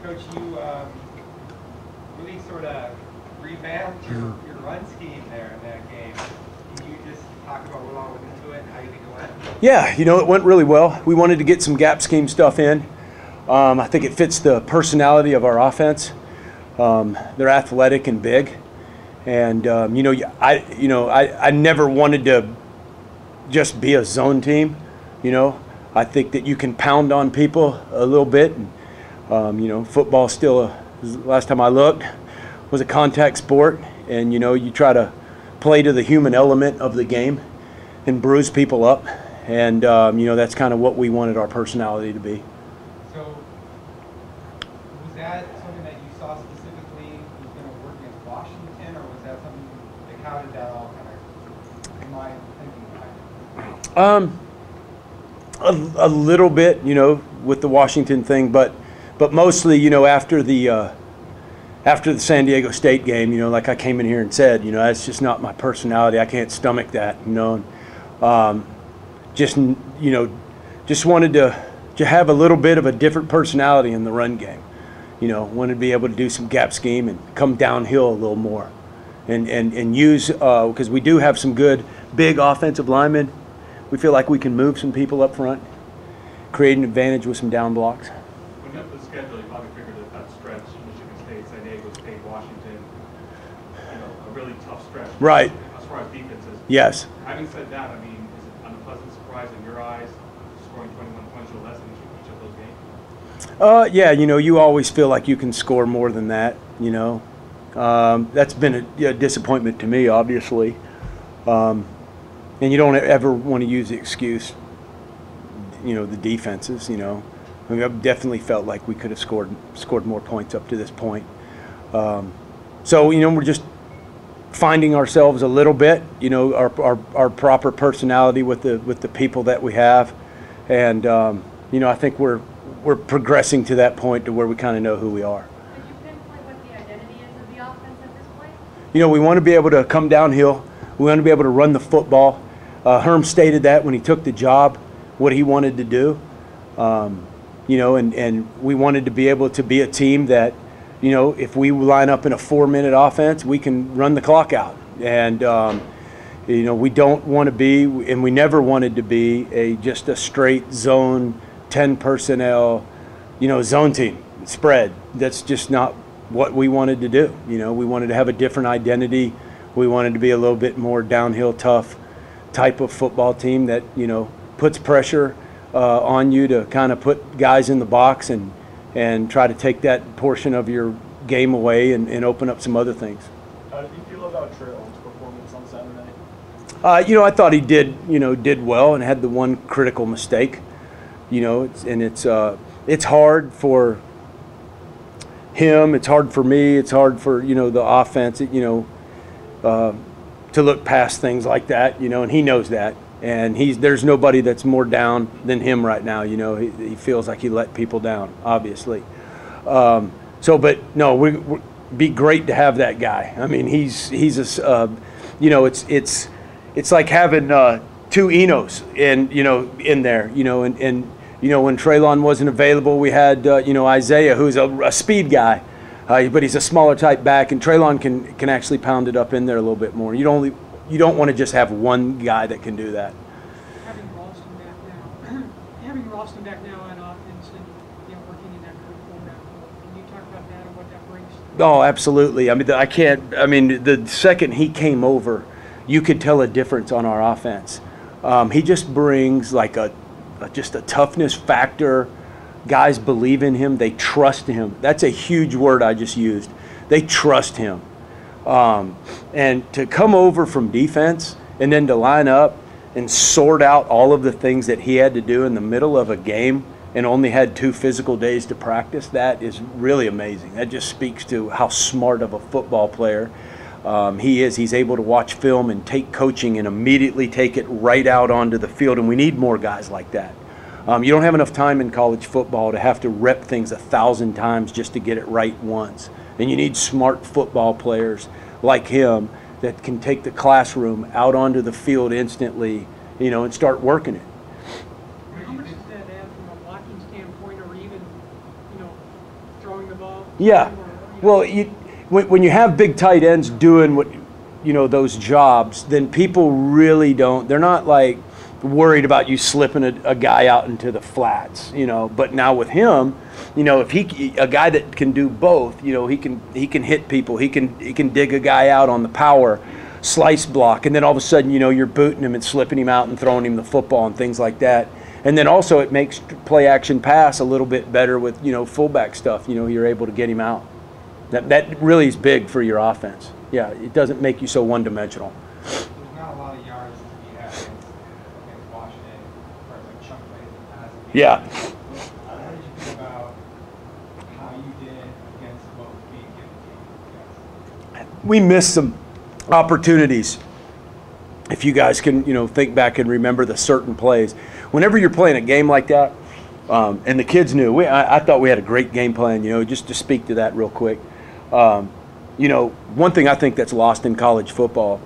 Coach, you really sort of revamped your run scheme there in that game. Can you just talk about what all went into it and how you think it went? Yeah, it went really well. We wanted to get some gap scheme stuff in. I think it fits the personality of our offense. They're athletic and big, and I never wanted to just be a zone team. I think that you can pound on people a little bit. And, football still, last time I looked, was a contact sport, and you try to play to the human element of the game and bruise people up, and that's kind of what we wanted our personality to be. So, was that something that you saw specifically was going to work against Washington, or was that something like how did that all kind of in my thinking behind it? A little bit, with the Washington thing, but mostly, after the San Diego State game, like I came in here and said, that's just not my personality. I can't stomach that, just wanted to have a little bit of a different personality in the run game. Wanted to be able to do some gap scheme and come downhill a little more, and use because we do have some good big offensive linemen. We feel like we can move some people up front, create an advantage with some down blocks. When you look at the schedule, you probably figured that stretch, Michigan State, San Diego State, Washington, a really tough stretch. Right. As far as defenses. Yes. Having said that, is it an unpleasant surprise in your eyes, scoring 21 points or less in each of those games? Yeah, you always feel like you can score more than that, That's been a disappointment to me, obviously. And you don't ever want to use the excuse, the defenses, I've definitely felt like we could have scored more points up to this point. So, we're just finding ourselves a little bit, our proper personality with the people that we have. And, I think we're progressing to that point to where we kind of know who we are. Did you pinpoint what the identity is of the offense at this point? We want to be able to come downhill. We want to be able to run the football. Herm stated that when he took the job, what he wanted to do, and we wanted to be able to be a team that, if we line up in a 4-minute offense, we can run the clock out. And, we don't want to be, and we never wanted to be, just a straight zone, 10 personnel, zone team, spread. That's just not what we wanted to do. We wanted to have a different identity. We wanted to be a little bit more downhill, tough type of football team that puts pressure on you to kind of put guys in the box and try to take that portion of your game away and open up some other things. How did you feel about Traylon's performance on Saturday? I thought he did well and had the one critical mistake. It's hard for him. It's hard for me. It's hard for the offense. To look past things like that, and he knows that, and there's nobody that's more down than him right now. He feels like he let people down, obviously. But no, we be great to have that guy. I mean, he's a, it's like having two Enos in there, and when Traylon wasn't available, we had Isaiah, who's a speed guy. But he's a smaller type back, and Traylon can actually pound it up in there a little bit more. You don't want to just have one guy that can do that. Having Ralston back now on offense and working in that format, can you talk about that and what that brings? Oh, absolutely. The second he came over, you could tell a difference on our offense. He just brings like just a toughness factor. Guys believe in him. They trust him. That's a huge word I just used. They trust him. And to come over from defense and then to line up and sort out all of the things that he had to do in the middle of a game and only had 2 physical days to practice, that is really amazing. That just speaks to how smart of a football player he is. He's able to watch film and take coaching and immediately take it right out onto the field, and we need more guys like that. You don't have enough time in college football to have to rep things 1,000 times just to get it right once. And you need smart football players like him that can take the classroom out onto the field instantly, and start working it. How much does that add from a blocking standpoint, or even, throwing throwing the ball? Yeah. Well, when you have big tight ends doing what, those jobs, then people really don't. They're not like worried about you slipping a guy out into the flats, But now with him, if a guy that can do both, he can hit people. He can dig a guy out on the power slice block, and then all of a sudden, you're booting him and slipping him out and throwing him the football and things like that. And then also it makes play action pass a little bit better with, fullback stuff. You're able to get him out. That really is big for your offense. Yeah, it doesn't make you so one-dimensional. There's not a lot of yards to be had against Washington, or like chunk plays and passes. Yeah. What did you think about how you did against what was being given to you? We missed some opportunities. If you guys can, think back and remember the certain plays. Whenever you're playing a game like that, and the kids knew, I thought we had a great game plan, just to speak to that real quick. One thing I think that's lost in college football,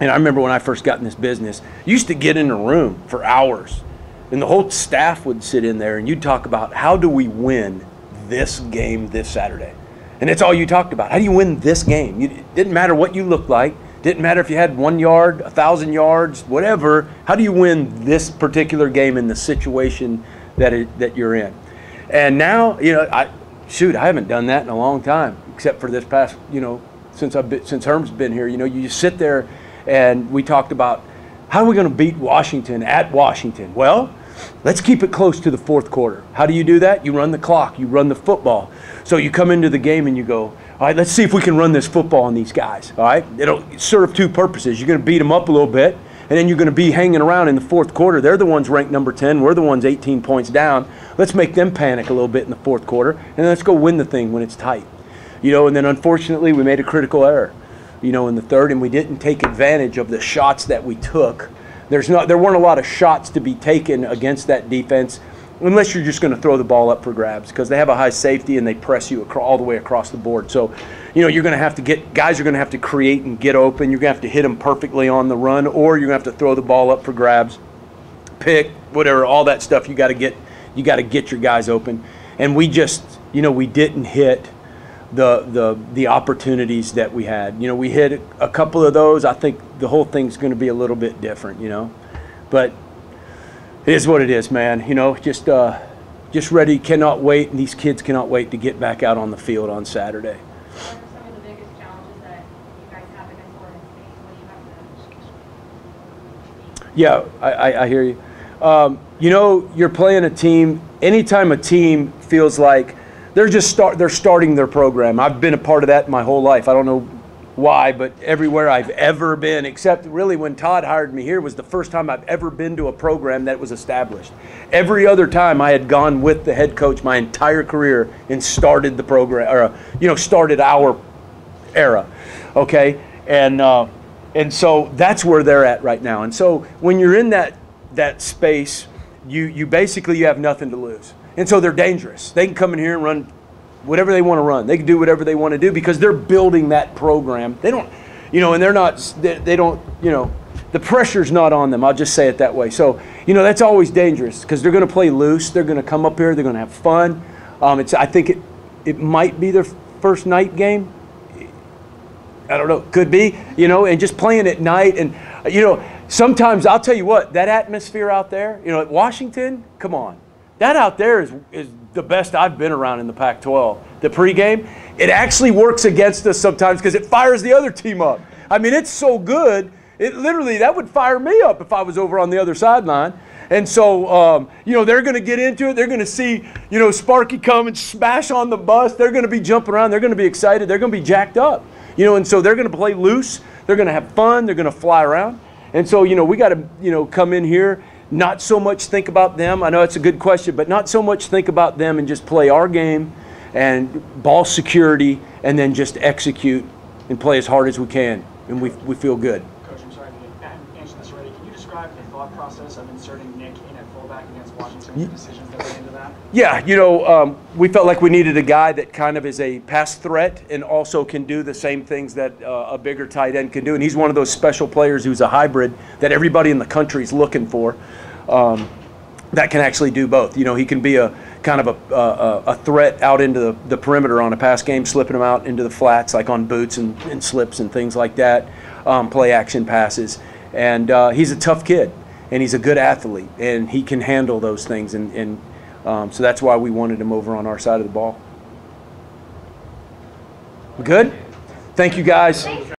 and I remember when I first got in this business, you used to get in a room for hours, and the whole staff would sit in there, and you'd talk about, how do we win this game this Saturday? And that's all you talked about. How do you win this game? It didn't matter what you looked like. Didn't matter if you had 1 yard, 1,000 yards, whatever. How do you win this particular game in the situation that you're in? And now, I haven't done that in a long time, except for this past, since Herm's been here. You just sit there, and we talked about, how are we going to beat Washington at Washington? Well, let's keep it close to the fourth quarter. How do you do that? You run the clock. You run the football. So you come into the game and you go, all right, let's see if we can run this football on these guys. All right, it'll serve two purposes. You're going to beat them up a little bit, and then you're going to be hanging around in the fourth quarter. They're the ones ranked number 10. We're the ones 18 points down. Let's make them panic a little bit in the fourth quarter, and then let's go win the thing when it's tight. And then unfortunately we made a critical error, in the third, and we didn't take advantage of the shots that we took. There weren't a lot of shots to be taken against that defense, unless you're just going to throw the ball up for grabs, because they have a high safety and they press you all the way across the board. So, you're going to have to guys are going to have to create and get open. You're going to have to hit them perfectly on the run, or you're going to have to throw the ball up for grabs, pick, whatever, all that stuff. You got to get your guys open. And we just, we didn't hit the opportunities that we had. We hit a couple of those. I think the whole thing's going to be a little bit different, But it is what it is, man. Just ready, cannot wait, and these kids cannot wait to get back out on the field on Saturday. What are some of the biggest challenges that you guys have against Oregon State? What do you have to? Yeah, I hear you. You're playing a team. Anytime a team feels like they're starting their program. I've been a part of that my whole life. I don't know why, but everywhere I've ever been, except really when Todd hired me here, was the first time I've ever been to a program that was established. Every other time I had gone with the head coach my entire career and started the program, or started our era, okay? And so that's where they're at right now. And so when you're in that space, you basically have nothing to lose. And so they're dangerous. They can come in here and run whatever they want to run. They can do whatever they want to do because they're building that program. They don't, and they're not, they don't, the pressure's not on them. I'll just say it that way. So, that's always dangerous because they're going to play loose. They're going to come up here. They're going to have fun. I think it might be their first night game. I don't know. Could be, and just playing at night. And, sometimes I'll tell you what, that atmosphere out there, at Washington, come on. That out there is the best I've been around in the Pac-12. The pregame, it actually works against us sometimes because it fires the other team up. I mean, it's so good. It literally, that would fire me up if I was over on the other sideline. And so, they're going to get into it. They're going to see, Sparky come and smash on the bus. They're going to be jumping around. They're going to be excited. They're going to be jacked up. And so they're going to play loose. They're going to have fun. They're going to fly around. And so, we got to, come in here, not so much think about them. I know it's a good question, but not so much think about them and just play our game and ball security and then just execute and play as hard as we can. And we feel good. Coach, I'm sorry to answer this already. Can you describe the thought process of inserting Nick in at fullback against Washington, the decisions that went into that? Yeah, we felt like we needed a guy that kind of is a pass threat and also can do the same things that a bigger tight end can do. And he's one of those special players who's a hybrid that everybody in the country is looking for. That can actually do both. He can be kind of a threat out into the perimeter on a pass game, slipping them out into the flats, like on boots and slips and things like that, play action passes. And he's a tough kid, and he's a good athlete, and he can handle those things. And so that's why we wanted him over on our side of the ball. We good? Thank you, guys.